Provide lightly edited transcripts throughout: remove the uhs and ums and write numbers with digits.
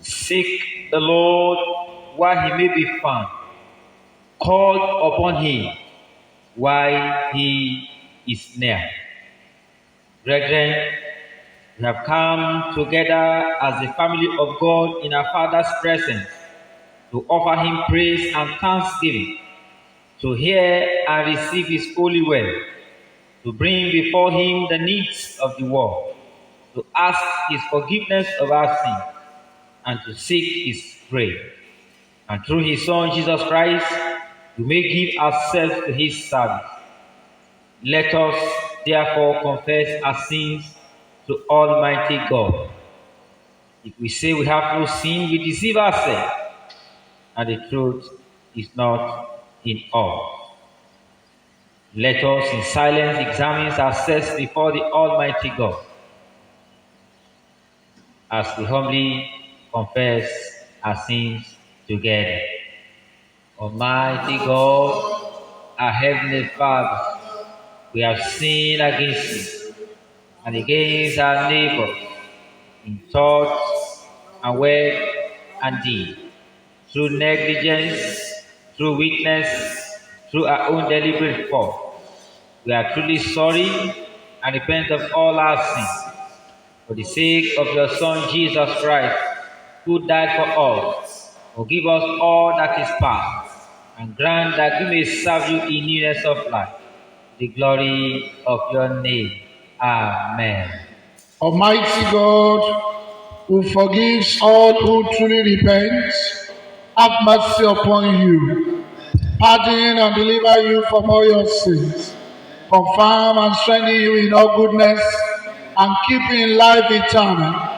Seek the Lord while he may be found. Call upon him while he is near. Brethren, we have come together as the family of God in our Father's presence to offer him praise and thanksgiving, to hear and receive his holy word, to bring before him the needs of the world, to ask his forgiveness of our sins, and to seek his grace. And through his Son, Jesus Christ, we may give ourselves to his service. Let us therefore confess our sins to Almighty God. If we say we have no sin, we deceive ourselves, and the truth is not in us. Let us in silence examine ourselves before the Almighty God, as we humbly confess our sins together. Almighty God, our Heavenly Father, we have sinned against you and against our neighbors in thought and word and deed, through negligence, through weakness, through our own deliberate fault. We are truly sorry and repent of all our sins. For the sake of your Son Jesus Christ, who died for us, forgive us all that is past, and grant that we may serve you in newness of life, the glory of your name. Amen. Almighty God, who forgives all who truly repent, have mercy upon you, pardon and deliver you from all your sins, confirm and strengthen you in all goodness, and keep you in life eternal,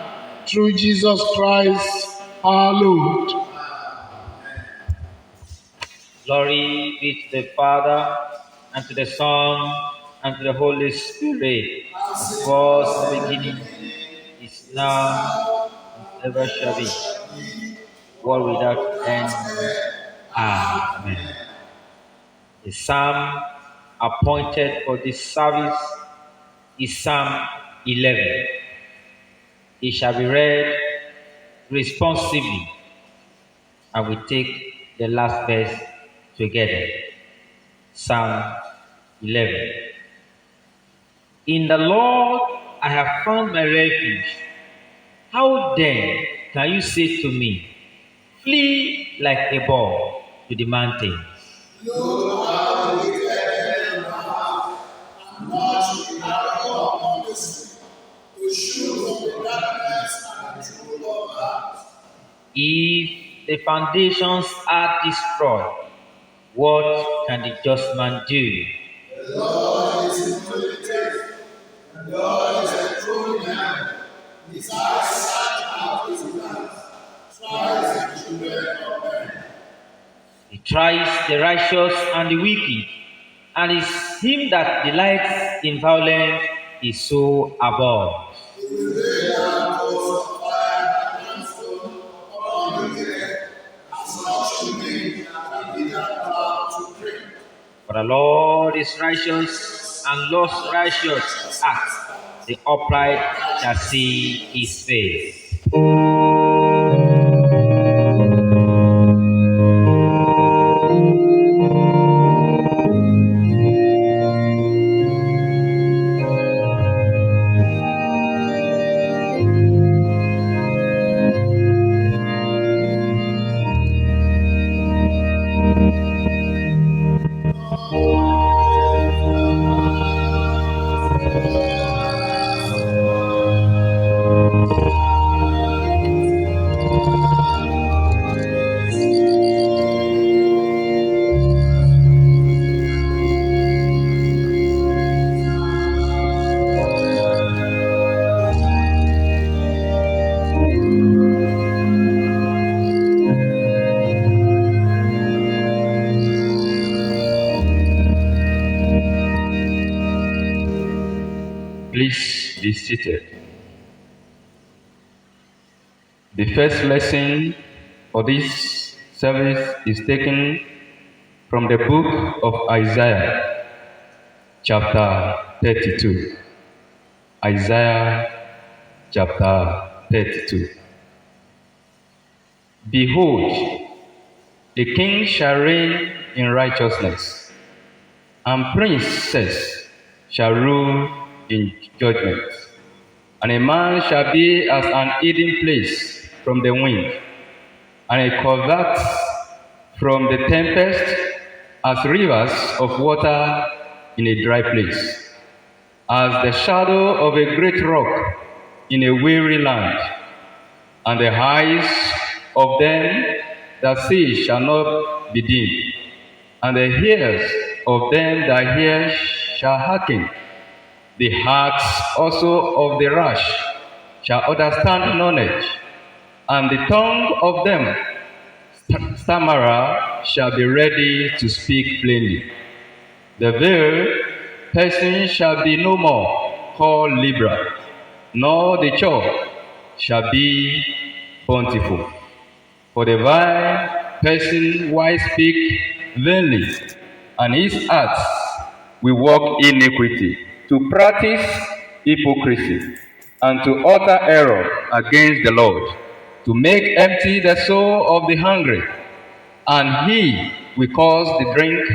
through Jesus Christ our Lord. Glory be to the Father, and to the Son, and to the Holy Spirit, as it was in the beginning, is now, and ever shall be, world without end. Amen. The psalm appointed for this service is Psalm 11. It shall be read responsively, and we take the last verse together. Psalm 11. In the Lord I have found my refuge. How then can you say to me, flee like a bird to the mountains? Look how the wicked in my heart, and not in our honesty, to shoot from the darkness and the true of heart. If the foundations are destroyed, what can the just man do? The Lord is in holiness, and God is a true man. His eyes search out his plans, tries the children of men. He tries the righteous and the wicked, and is him that delights in violence is so abhorred. He will lay down coals of fire and brimstone upon the wicked, as much men that be not allowed to drink. For the Lord is righteous, and loves righteous acts. The upright shall see his face. Please be seated. The first lesson for this service is taken from the book of Isaiah, chapter 32. Isaiah chapter 32. Behold, a king shall reign in righteousness, and princes shall rule in judgment. And a man shall be as an hiding place from the wind, and a covert from the tempest, as rivers of water in a dry place, as the shadow of a great rock in a weary land. And the eyes of them that see shall not be dim, and the ears of them that hear shall hearken. The hearts also of the rash shall understand knowledge, and the tongue of them stammerer shall be ready to speak plainly. The veiled person shall be no more called liberal, nor the church shall be bountiful. For the vile person why speak vainly, and his acts will work iniquity, to practice hypocrisy, and to utter error against the Lord, to make empty the soul of the hungry, and he will cause the drink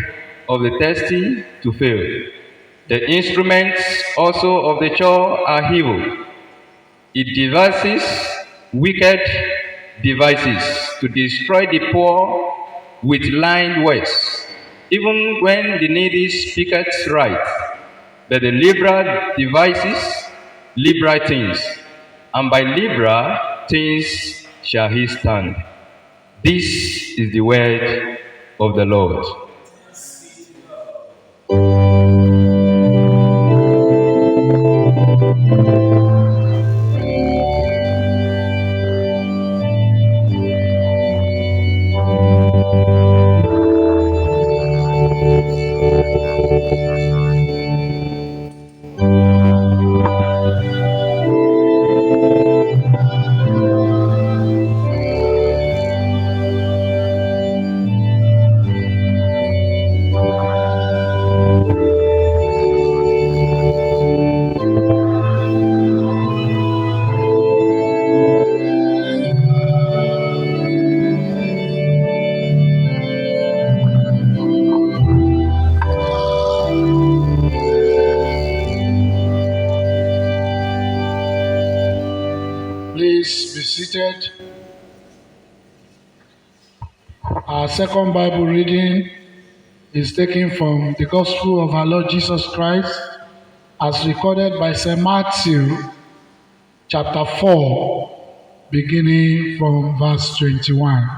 of the thirsty to fail. The instruments also of the church are evil. It devises wicked devices to destroy the poor with lying words, even when the needy speaketh right. But the liberal devises liberal things, and by liberal things shall he stand. This is the word of the Lord. Please be seated. Our second Bible reading is taken from the Gospel of our Lord Jesus Christ as recorded by St. Matthew, chapter 4, beginning from verse 21.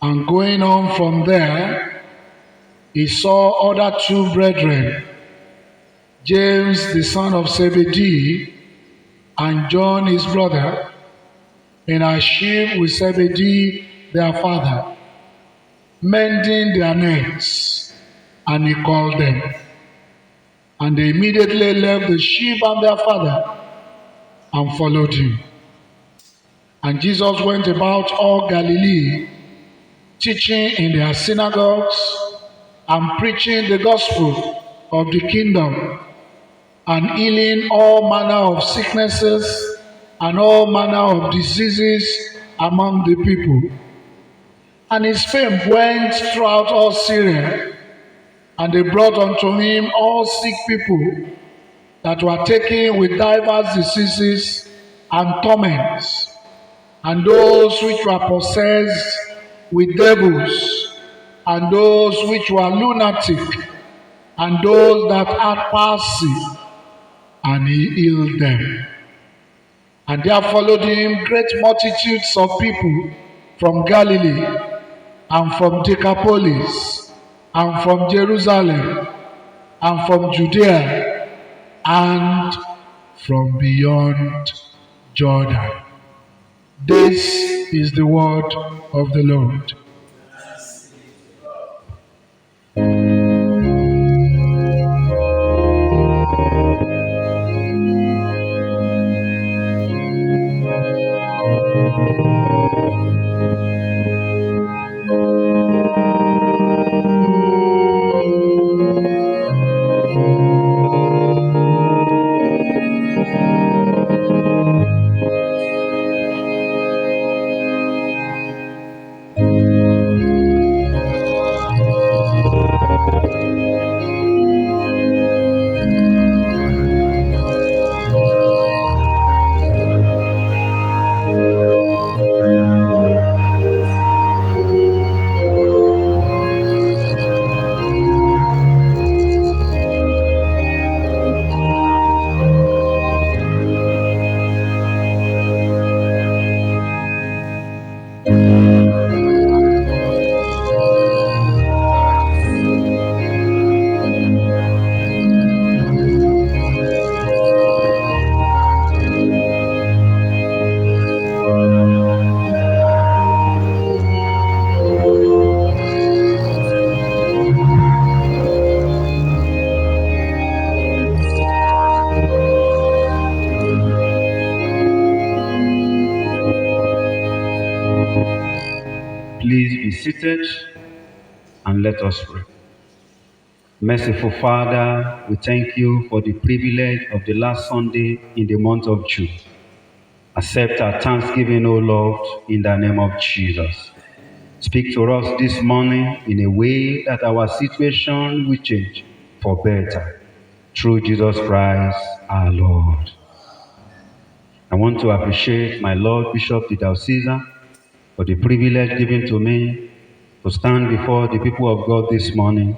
And going on from there, he saw other two brethren, James the son of Zebedee, and John his brother, in a ship with Zebedee their father, mending their nets, and he called them. And they immediately left the sheep and their father, and followed him. And Jesus went about all Galilee, teaching in their synagogues, and preaching the gospel of the kingdom, and healing all manner of sicknesses and all manner of diseases among the people. And his fame went throughout all Syria, and they brought unto him all sick people that were taken with divers diseases and torments, and those which were possessed with devils, and those which were lunatic, and those that had palsy, and he healed them. And there followed him great multitudes of people from Galilee, and from Decapolis, and from Jerusalem, and from Judea, and from beyond Jordan. This is the word of the Lord. please be seated and let us pray. Merciful Father, we thank you for the privilege of the last Sunday in the month of June. Accept our thanksgiving, O Lord, in the name of Jesus. Speak to us this morning in a way that our situation will change for better. Through Jesus Christ, our Lord. I want to appreciate my Lord Bishop the Diocese for the privilege given to me to stand before the people of God this morning.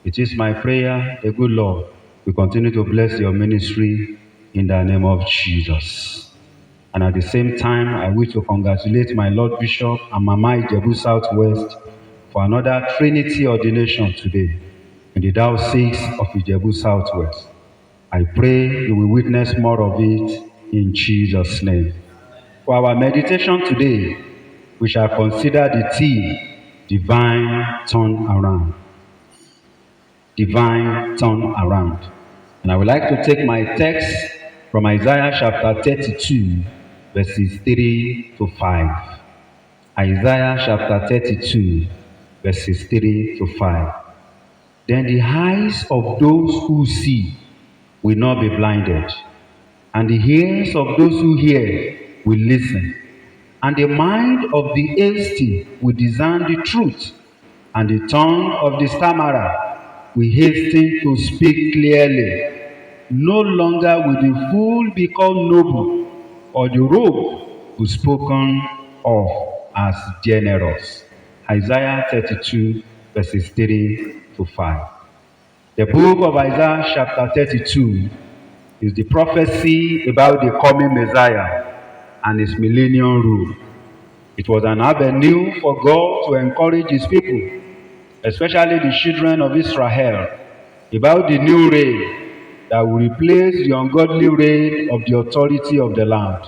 It is my prayer, the good Lord, will continue to bless your ministry in the name of Jesus. And at the same time, I wish to congratulate my Lord Bishop and Mama Ijebu Southwest for another Trinity ordination today in the Diocese of Ijebu Southwest. I pray you will witness more of it in Jesus' name. For our meditation today, we shall consider the theme, divine turnaround. Divine turnaround. And I would like to take my text from Isaiah chapter 32, verses 3 to 5. Isaiah chapter 32, verses 3 to 5. Then the eyes of those who see will not be blinded, and the ears of those who hear will listen, and the mind of the hasty will discern the truth, and the tongue of the stammerer will hasten to speak clearly. No longer will the fool be called noble, or the rogue be spoken of as generous. Isaiah 32, verses 3 to 5. The book of Isaiah chapter 32 is the prophecy about the coming Messiah and his millennial rule. It was an avenue for God to encourage his people, especially the children of Israel, about the new reign that will replace the ungodly reign of the authority of the land.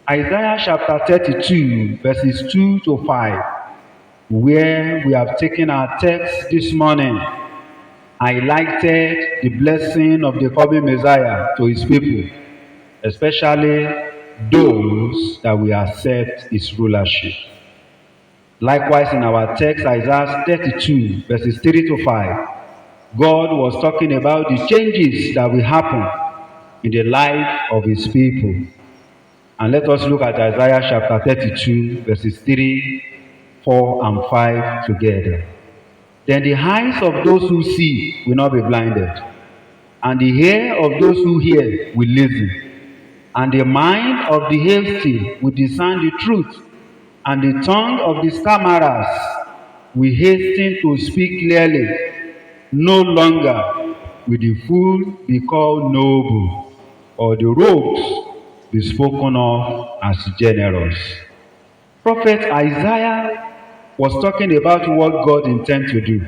Isaiah chapter 32, verses 2 to 5, where we have taken our text this morning, highlighted the blessing of the coming Messiah to his people, especially those that will accept his rulership. Likewise, in our text, Isaiah 32, verses 3 to 5, God was talking about the changes that will happen in the life of his people. And let us look at Isaiah chapter 32, verses 3, 4, and 5 together. Then the eyes of those who see will not be blinded, and the ear of those who hear will listen, and the mind of the hasty will discern the truth, and the tongue of the stammerers will hasten to speak clearly. No longer will the fool be called noble, or the rogues be spoken of as generous. Prophet Isaiah was talking about what God intends to do,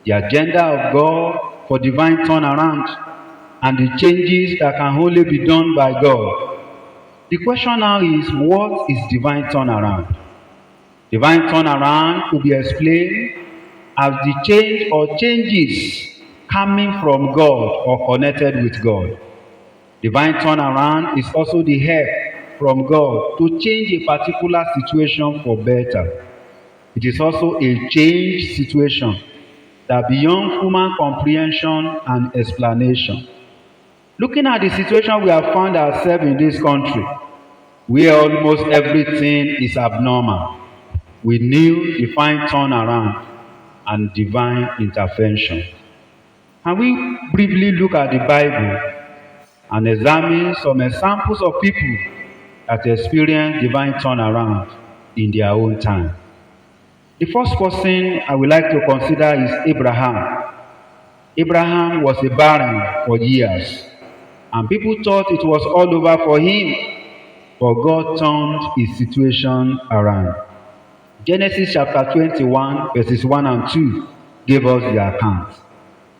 the agenda of God for divine turnaround, and the changes that can only be done by God. The question now is, what is divine turnaround? Divine turnaround could be explained as the change or changes coming from God or connected with God. Divine turnaround is also the help from God to change a particular situation for better. It is also a changed situation that beyond human comprehension and explanation. Looking at the situation we have found ourselves in this country, where almost everything is abnormal, we need divine turnaround and divine intervention. Can we briefly look at the Bible and examine some examples of people that experience divine turnaround in their own time? The first person I would like to consider is Abraham. Abraham was a barren for years, and people thought it was all over for him, but God turned his situation around. Genesis chapter 21, verses 1 and 2 gave us the account.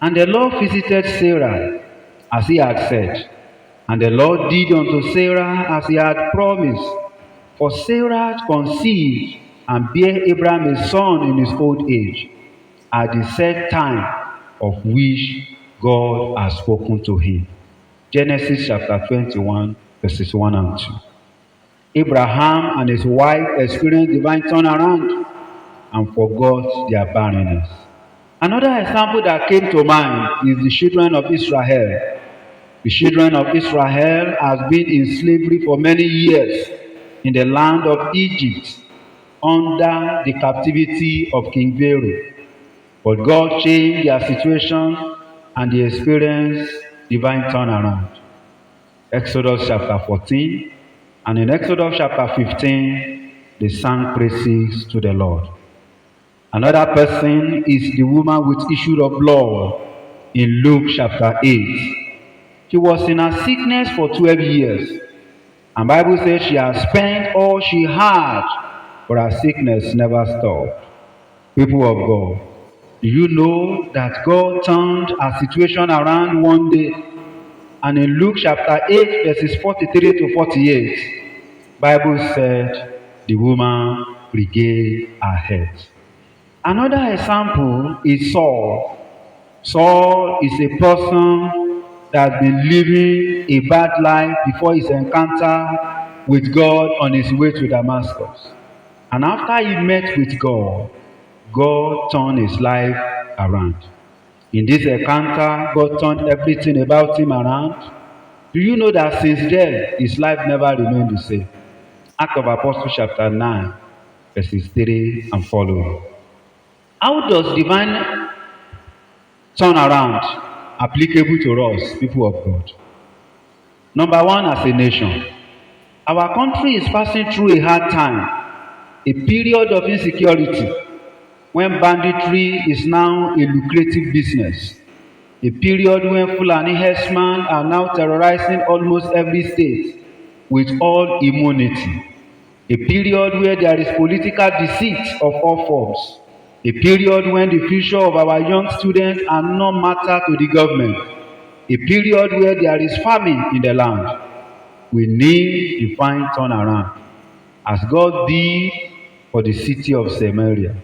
And the Lord visited Sarah as he had said, and the Lord did unto Sarah as he had promised. For Sarah conceived and bare Abraham a son in his old age, at the set time of which God had spoken to him. Genesis chapter 21, verses 1 and 2. Abraham and his wife experienced divine turnaround and forgot their barrenness. Another example that came to mind is the children of Israel. The children of Israel has been in slavery for many years in the land of Egypt under the captivity of King Pharaoh. But God changed their situation and they experienced divine turnaround. Exodus chapter 14, and in Exodus chapter 15, they sang praises to the Lord. Another person is the woman with issue of blood in Luke chapter 8. She was in her sickness for 12 years. And Bible says she has spent all she had, but her sickness never stopped. People of God, do you know that God turned her situation around one day? And in Luke chapter 8, verses 43 to 48, Bible said the woman regained her health. Another example is Saul. Saul is a person that has been living a bad life before his encounter with God on his way to Damascus. And after he met with God, God turned his life around. In this encounter, God turned everything about him around. Do you know that since then, his life never remained the same? Acts of Apostles chapter 9, verses 3 and following. How does divine turnaround applicable to us, people of God? Number one, as a nation, our country is passing through a hard time, a period of insecurity, when banditry is now a lucrative business, a period when Fulani herdsmen are now terrorizing almost every state with all immunity, a period where there is political deceit of all forms, a period when the future of our young students are no matter to the government, a period where there is famine in the land. We need divine turnaround, as God did for the city of Samaria.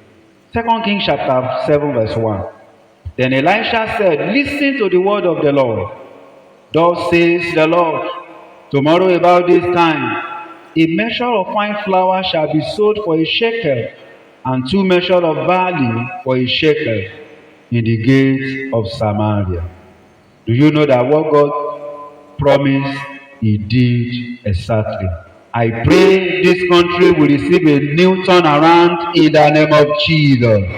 2 Kings chapter 7 verse 1. Then Elisha said, listen to the word of the Lord. Thus says the Lord, tomorrow about this time, a measure of fine flour shall be sold for a shekel, and 2 measures of barley for a shekel in the gates of Samaria. Do you know that what God promised, He did exactly? I pray this country will receive a new turnaround in the name of Jesus.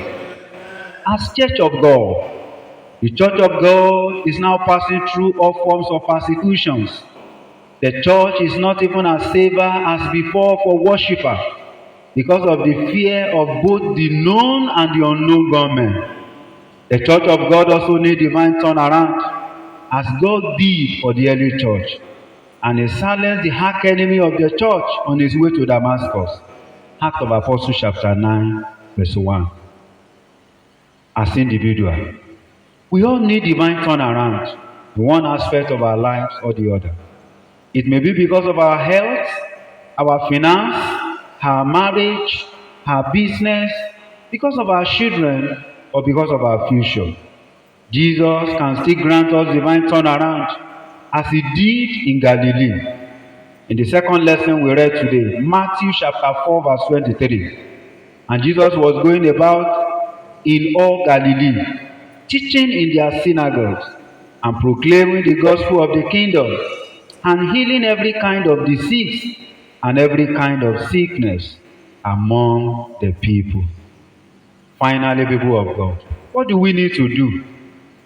As Church of God, the Church of God is now passing through all forms of persecutions. The church is not even as safer as before for worshippers because of the fear of both the known and the unknown government. The Church of God also needs divine turnaround, as God did for the early church, and He silenced the arch enemy of the church on his way to Damascus. Acts of Apostles chapter 9 verse 1. As individuals, we all need divine turnaround in one aspect of our lives or the other. It may be because of our health, our finance, our marriage, our business, because of our children, or because of our future. Jesus can still grant us divine turnaround as He did in Galilee. In the second lesson we read today, Matthew chapter 4 verse 23. And Jesus was going about in all Galilee, teaching in their synagogues, and proclaiming the gospel of the kingdom, and healing every kind of disease and every kind of sickness among the people. Finally, people of God, what do we need to do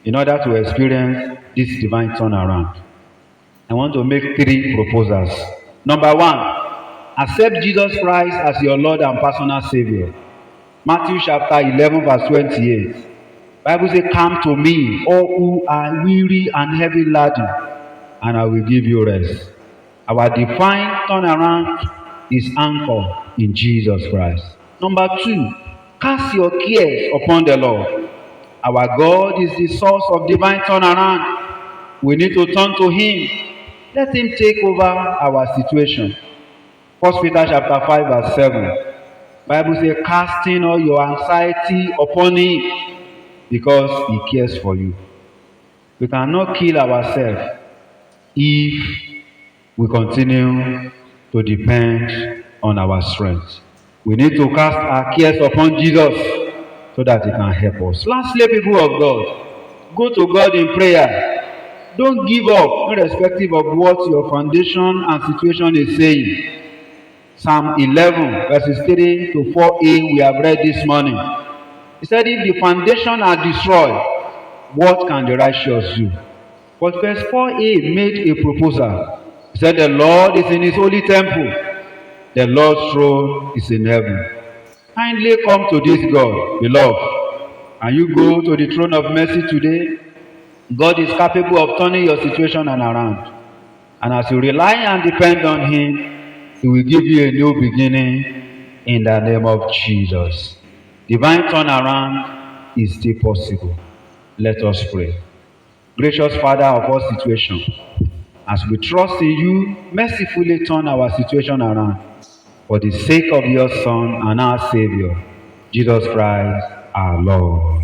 in order to experience this divine turnaround? I want to make 3 proposals. Number 1, accept Jesus Christ as your Lord and personal Savior. Matthew chapter 11 verse 28. Bible says, come to me, all who are weary and heavy laden, and I will give you rest. Our divine turnaround is anchored in Jesus Christ. Number 2, cast your cares upon the Lord. Our God is the source of divine turnaround. We need to turn to Him. Let Him take over our situation. 1 Peter chapter 5 verse 7. Bible says, casting all your anxiety upon Him, because He cares for you. We cannot kill ourselves if we continue to depend on our strength. We need to cast our cares upon Jesus so that He can help us. Lastly, people of God, go to God in prayer. Don't give up, irrespective of what your foundation and situation is saying. Psalm 11, verses 3 to 4a, we have read this morning. He said, if the foundation are destroyed, what can the righteous do? But verse 4a made a proposal. He said, the Lord is in His holy temple. The Lord's throne is in heaven. Kindly come to this God, beloved. And you go to the throne of mercy today. God is capable of turning your situation around. And as you rely and depend on Him, He will give you a new beginning in the name of Jesus. Divine turnaround is still possible. Let us pray. Gracious Father of all situations, as we trust in you, mercifully turn our situation around for the sake of your Son and our Savior, Jesus Christ, our Lord.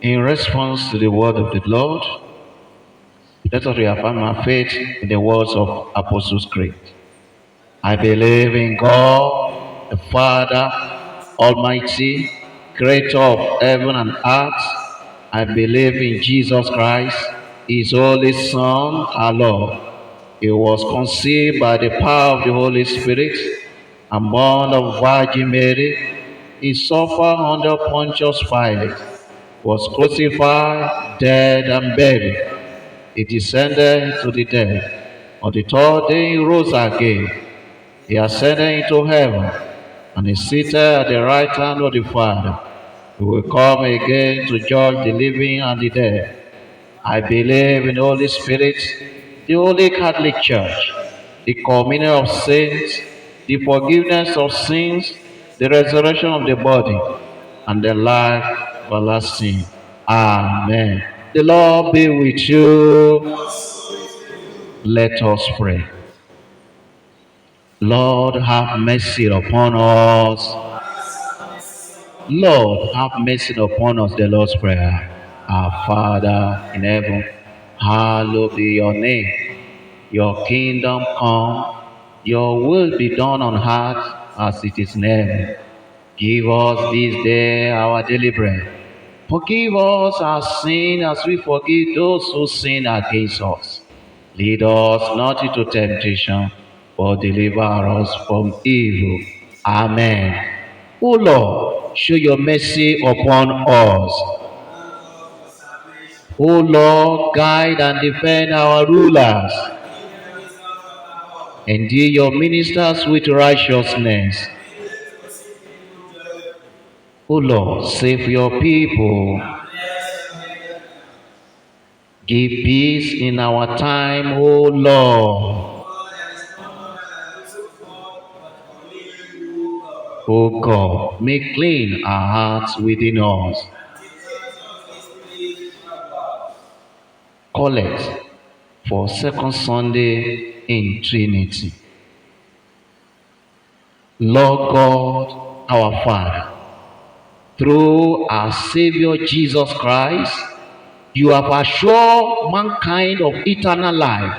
In response to the word of the Lord, let us reaffirm our faith in the words of Apostles' Creed. I believe in God, the Father, Almighty, Creator of heaven and earth. I believe in Jesus Christ, His only Son, our Lord. He was conceived by the power of the Holy Spirit and born of Virgin Mary. He suffered under Pontius Pilate, was crucified, dead, and buried. He descended to the dead. On the third day he rose again. He ascended into heaven, and is seated at the right hand of the Father. He will come again to judge the living and the dead. I believe in the Holy Spirit, the Holy Catholic Church, the communion of saints, the forgiveness of sins, the resurrection of the body, and the life everlasting. Amen. The Lord be with you. Let us pray. Lord, have mercy upon us. Lord, have mercy upon us. The Lord's Prayer. Our Father in heaven, hallowed be your name. Your kingdom come, your will be done on earth as it is in heaven. Give us this day our daily bread. Forgive us our sin as we forgive those who sin against us. Lead us not into temptation, but deliver us from evil. Amen. O Lord, show your mercy upon us. O Lord, guide and defend our rulers. Endue your ministers with righteousness. O Lord, save your people. Give peace in our time, O Lord. O God, make clean our hearts within us. Collect for second Sunday in Trinity. Lord God, our Father, through our Savior Jesus Christ, you have assured mankind of eternal life,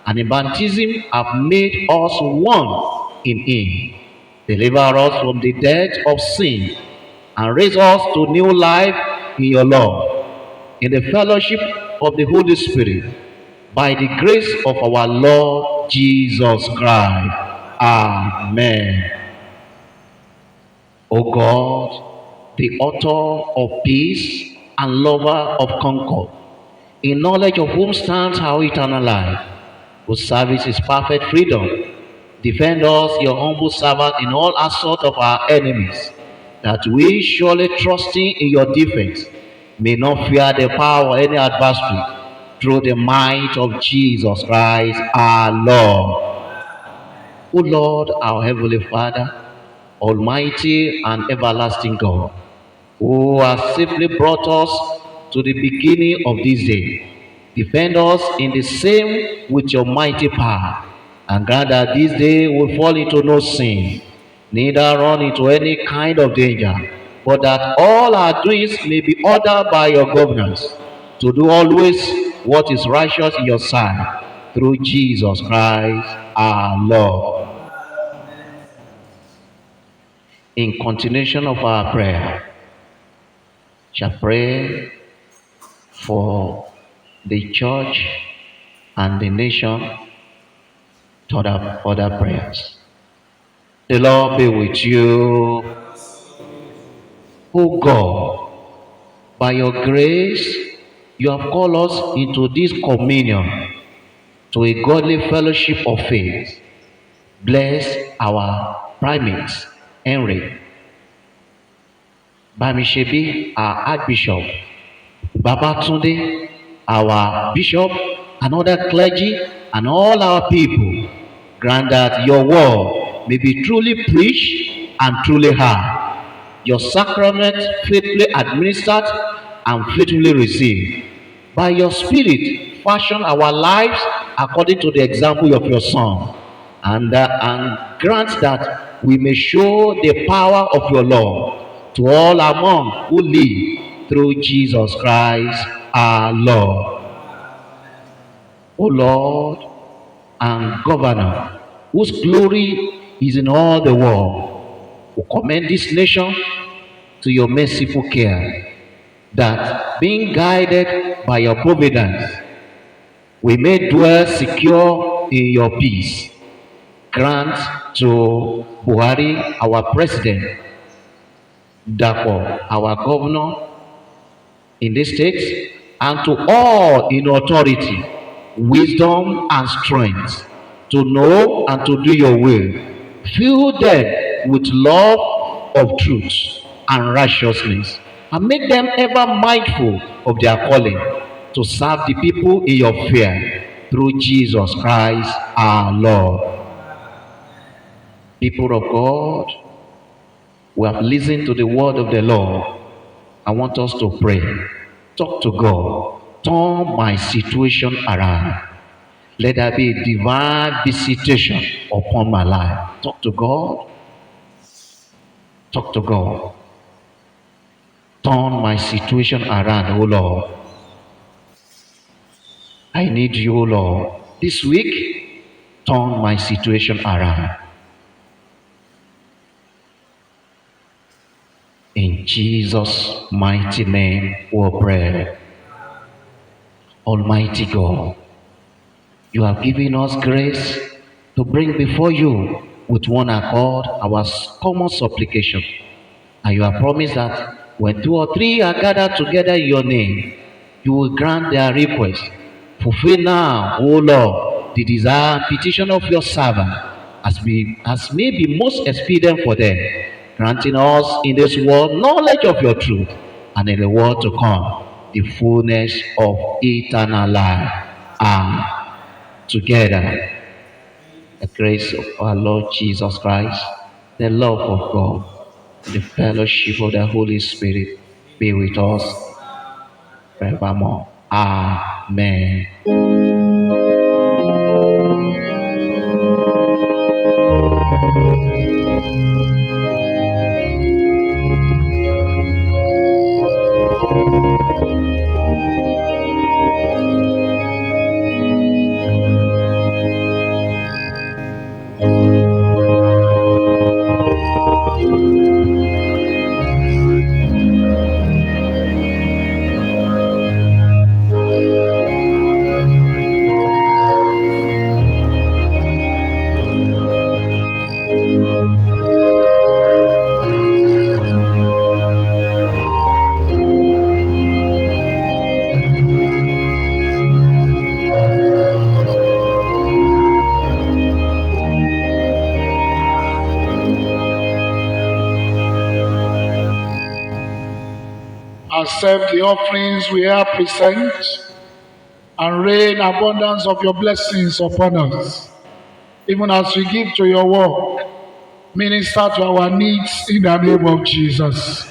and in baptism have made us one in Him. Deliver us from the death of sin, and raise us to new life in your love, in the fellowship of the Holy Spirit, by the grace of our Lord Jesus Christ. Amen. O God, the author of peace and lover of concord, in knowledge of whom stands our eternal life, whose service is perfect freedom, defend us, your humble servant, in all assault of our enemies, that we, surely trusting in your defense, may not fear the power of any adversary, through the might of Jesus Christ our Lord. O Lord, our heavenly Father, almighty and everlasting God, who has safely brought us to the beginning of this day, defend us in the same with your mighty power, and grant that this day will fall into no sin, neither run into any kind of danger, but that all our doings may be ordered by your governance, to do always what is righteous in your sight, through Jesus Christ our Lord. In continuation of our prayer, shall pray for the church and the nation to other prayers. The Lord be with you. O God, by your grace, you have called us into this communion, to a godly fellowship of faith. Bless our primates, Henry, Bamishebi, our Archbishop, Babatunde, our Bishop, and other clergy, and all our people. Grant that your word may be truly preached and truly heard, your sacrament faithfully administered and faithfully received. By your Spirit, fashion our lives according to the example of your Son, and grant that we may show the power of your love to all among who live, through Jesus Christ our Lord. O Lord and Governor, whose glory is in all the world, who commend this nation to your merciful care, that being guided by your providence, we may dwell secure in your peace. Grant to Buhari, our President, Dapo, our Governor in this state, and to all in authority, wisdom and strength to know and to do your will. Fill them with love of truth and righteousness, and make them ever mindful of their calling to serve the people in your fear, through Jesus Christ our Lord. People of God, we have listened to the word of the Lord. I want us to pray. Talk to God. Turn my situation around. Let there be a divine visitation upon my life. Talk to God. Talk to God. Turn my situation around, O Lord. I need you, O Lord. This week, turn my situation around. In Jesus' mighty name we pray. Almighty God, you have given us grace to bring before you with one accord our common supplication. And you have promised that when 2 or 3 are gathered together in your name, you will grant their request. Fulfill now, O Lord, the desire and petition of your servant, as may be most expedient for them, granting us in this world knowledge of your truth, and in the world to come the fullness of eternal life. And together, the grace of our Lord Jesus Christ, the love of God, and the fellowship of the Holy Spirit be with us forevermore. Amen. Accept the offerings we have present and rain abundance of your blessings upon us. Even as we give to your work, minister to our needs in the name of Jesus.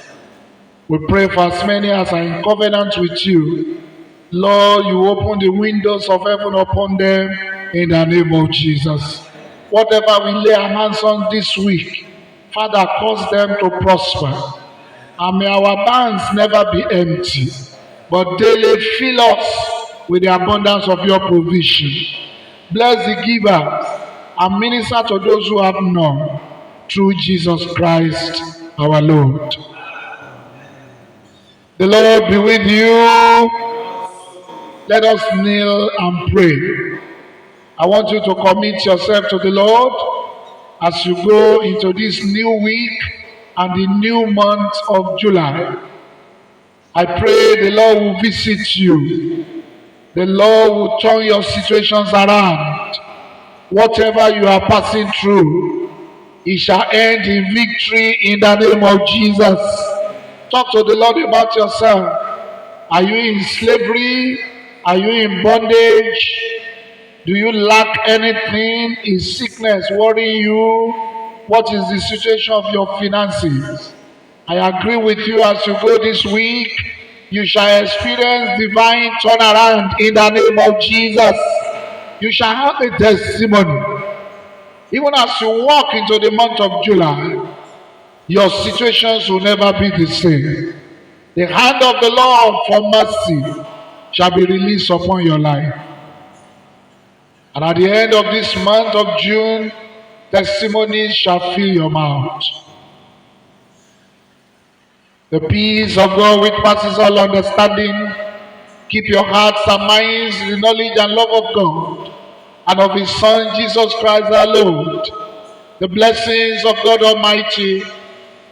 We pray for as many as are in covenant with you. Lord, you open the windows of heaven upon them in the name of Jesus. Whatever we lay our hands on this week, Father, cause them to prosper. And may our barns never be empty, but daily fill us with the abundance of your provision. Bless the givers and minister to those who have none, through Jesus Christ our Lord. The Lord be with you. Let us kneel and pray. I want you to commit yourself to the Lord as you go into this new week and the new month of July. I pray the Lord will visit you. The Lord will turn your situations around. Whatever you are passing through, it shall end in victory in the name of Jesus. Talk to the Lord about yourself. Are you in slavery? Are you in bondage? Do you lack anything? Is sickness worrying you? What is the situation of your finances? I agree with you as you go this week. You shall experience divine turnaround in the name of Jesus. You shall have a testimony. Even as you walk into the month of July, your situations will never be the same. The hand of the Lord for mercy shall be released upon your life. And at the end of this month of June, testimonies shall fill your mouth. The peace of God which passes all understanding, keep your hearts and minds in the knowledge and love of God and of His Son Jesus Christ our Lord. The blessings of God Almighty,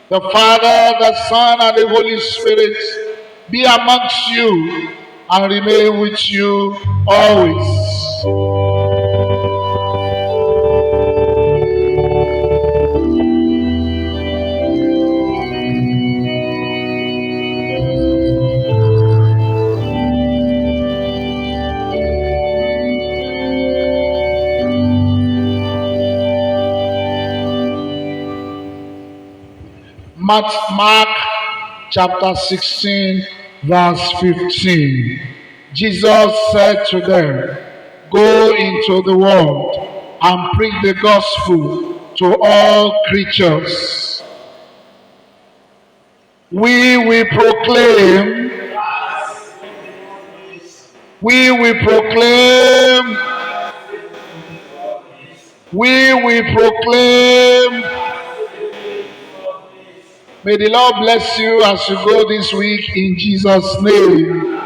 the Father, the Son, and the Holy Spirit be amongst you and remain with you always. Mark chapter 16, verse 15. Jesus said to them, "Go into the world and preach the gospel to all creatures." We will proclaim, we will proclaim, we will proclaim. May the Lord bless you as you go this week in Jesus' name.